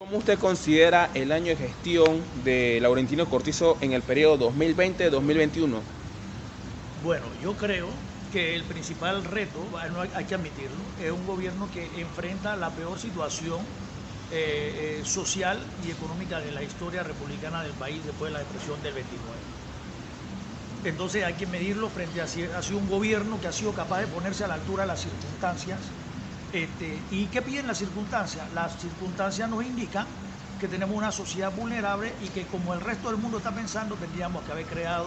¿Cómo usted considera el año de gestión de Laurentino Cortizo en el periodo 2020-2021? Bueno, yo creo que el principal reto, bueno, hay que admitirlo, es un gobierno que enfrenta la peor situación social y económica de la historia republicana del país después de la depresión del 29. Entonces hay que medirlo frente a si ha sido un gobierno que ha sido capaz de ponerse a la altura de las circunstancias. ¿Y qué piden las circunstancias? Las circunstancias nos indican que tenemos una sociedad vulnerable y que, como el resto del mundo está pensando, tendríamos que haber creado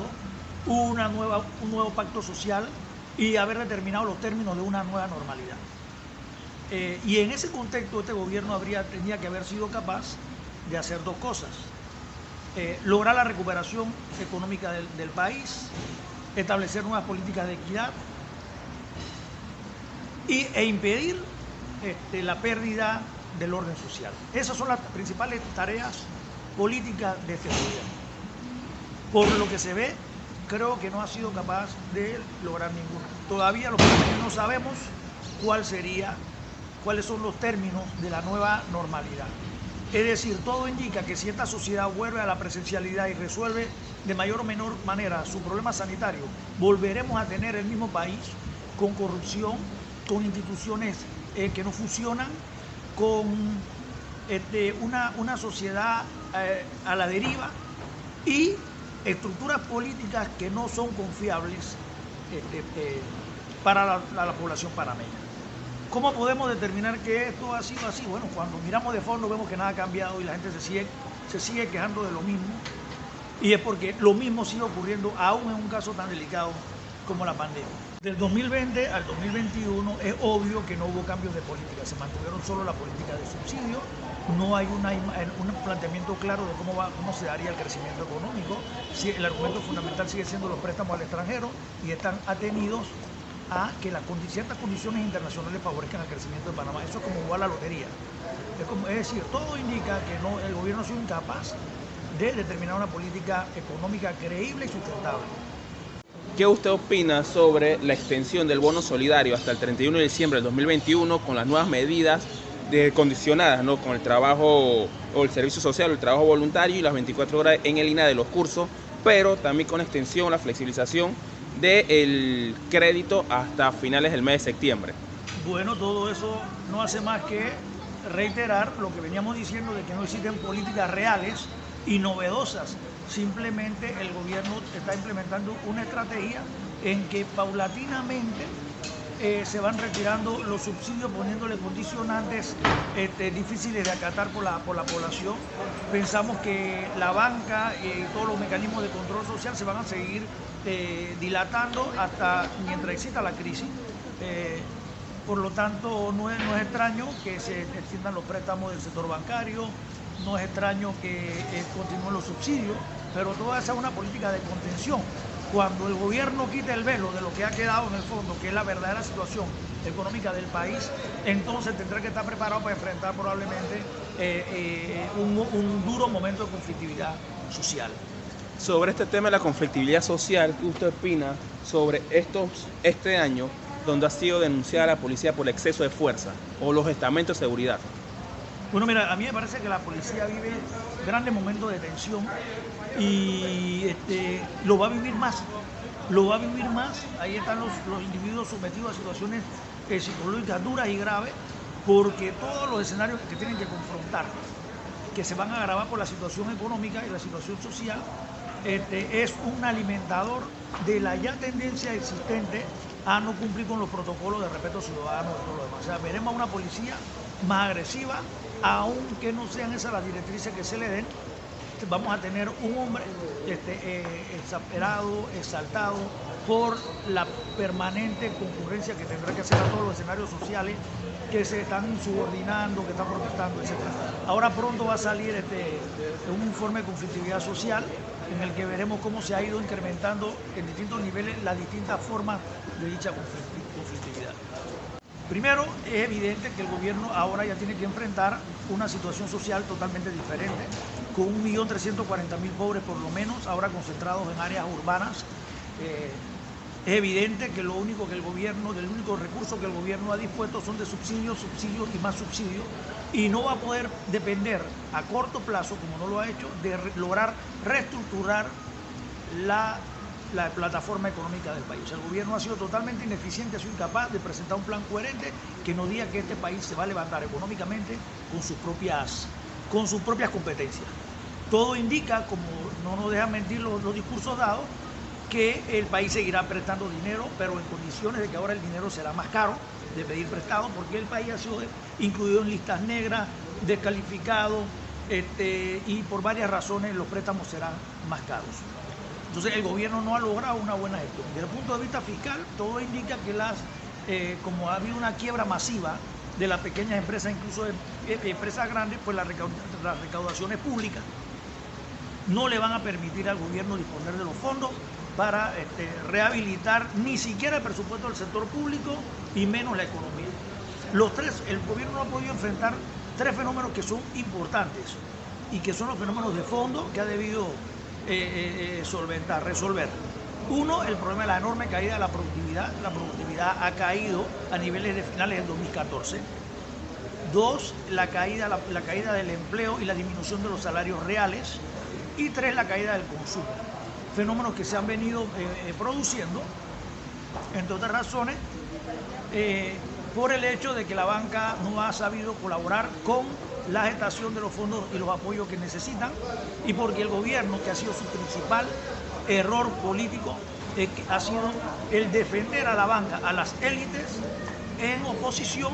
un nuevo pacto social y haber determinado los términos de una nueva normalidad. Y en ese contexto este gobierno tenía que haber sido capaz de hacer dos cosas: lograr la recuperación económica del país, establecer nuevas políticas de equidad e impedir la pérdida del orden social. Esas son las principales tareas políticas de este gobierno. Por lo que se ve, creo que no ha sido capaz de lograr ninguna. Todavía los panameños no sabemos cuáles son los términos de la nueva normalidad. Es decir, todo indica que si esta sociedad vuelve a la presencialidad y resuelve de mayor o menor manera su problema sanitario, volveremos a tener el mismo país con corrupción, con instituciones que no funcionan, con una sociedad a la deriva y estructuras políticas que no son confiables para la población panameña. ¿Cómo podemos determinar que esto ha sido así? Bueno, cuando miramos de fondo vemos que nada ha cambiado y la gente se sigue quejando de lo mismo, y es porque lo mismo sigue ocurriendo aún en un caso tan delicado como la pandemia. Del 2020 al 2021 es obvio que no hubo cambios de política, se mantuvieron solo la política de subsidio, no hay un planteamiento claro de cómo se daría el crecimiento económico. El argumento fundamental sigue siendo los préstamos al extranjero y están atenidos a que ciertas condiciones internacionales favorezcan el crecimiento de Panamá. Eso es como jugar la lotería. Es decir, todo indica que el gobierno ha sido incapaz de determinar una política económica creíble y sustentable. ¿Qué usted opina sobre la extensión del bono solidario hasta el 31 de diciembre del 2021 con las nuevas medidas condicionadas, ¿no?, con el trabajo o el servicio social o el trabajo voluntario y las 24 horas en el INAH de los cursos, pero también con extensión, la flexibilización del crédito hasta finales del mes de septiembre? Bueno, todo eso no hace más que reiterar lo que veníamos diciendo de que no existen políticas reales y novedosas. Simplemente el gobierno está implementando una estrategia en que paulatinamente se van retirando los subsidios, poniéndole condicionantes difíciles de acatar por la población. Pensamos que la banca y todos los mecanismos de control social se van a seguir dilatando hasta mientras exista la crisis. Por lo tanto, no es extraño que se extiendan los préstamos del sector bancario, no es extraño que continúen los subsidios, pero toda esa es una política de contención. Cuando el gobierno quite el velo de lo que ha quedado en el fondo, que es la verdadera situación económica del país, entonces tendrá que estar preparado para enfrentar probablemente un duro momento de conflictividad social. Sobre este tema de la conflictividad social, ¿qué usted opina sobre este año donde ha sido denunciada la policía por el exceso de fuerza o los estamentos de seguridad? Bueno, mira, a mí me parece que la policía vive grandes momentos de tensión y lo va a vivir más. Ahí están los individuos sometidos a situaciones psicológicas duras y graves, porque todos los escenarios que tienen que confrontar, que se van a agravar por la situación económica y la situación social, es un alimentador de la ya tendencia existente a no cumplir con los protocolos de respeto ciudadano y todo lo demás. O sea, veremos a una policía más agresiva, aunque no sean esas las directrices que se le den. Vamos a tener un hombre exasperado, exaltado por la permanente concurrencia que tendrá que hacer a todos los escenarios sociales que se están insubordinando, que están protestando, etc. Ahora pronto va a salir un informe de conflictividad social en el que veremos cómo se ha ido incrementando en distintos niveles las distintas formas de dicha conflictividad. Primero, es evidente que el gobierno ahora ya tiene que enfrentar una situación social totalmente diferente, con 1.340.000 pobres por lo menos, ahora concentrados en áreas urbanas, Es evidente que lo único que el gobierno, del único recurso que el gobierno ha dispuesto son de subsidios, subsidios y más subsidios, y no va a poder depender a corto plazo, como no lo ha hecho, de lograr reestructurar la plataforma económica del país. El gobierno ha sido totalmente ineficiente, ha sido incapaz de presentar un plan coherente que nos diga que este país se va a levantar económicamente con sus propias competencias. Todo indica, como no nos dejan mentir los discursos dados, que el país seguirá prestando dinero, pero en condiciones de que ahora el dinero será más caro de pedir prestado, porque el país ha sido incluido en listas negras, descalificado, y por varias razones los préstamos serán más caros. Entonces el gobierno no ha logrado una buena gestión. Desde el punto de vista fiscal, todo indica que como ha habido una quiebra masiva de las pequeñas empresas, incluso de empresas grandes, pues las recaudaciones públicas no le van a permitir al gobierno disponer de los fondos para rehabilitar ni siquiera el presupuesto del sector público y menos la economía. El gobierno no ha podido enfrentar tres fenómenos que son importantes y que son los fenómenos de fondo que ha debido resolver. Uno, el problema de la enorme caída de la productividad. La productividad ha caído a niveles de finales del 2014. Dos, la caída del empleo y la disminución de los salarios reales. Y tres, la caída del consumo. Fenómenos que se han venido produciendo, entre otras razones, por el hecho de que la banca no ha sabido colaborar con la gestación de los fondos y los apoyos que necesitan, y porque el gobierno, que ha sido su principal error político, ha sido el defender a la banca, a las élites, en oposición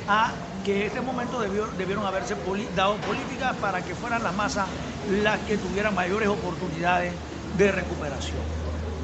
a que en este momento debieron haberse dado políticas para que fueran las masas las que tuvieran mayores oportunidades de recuperación.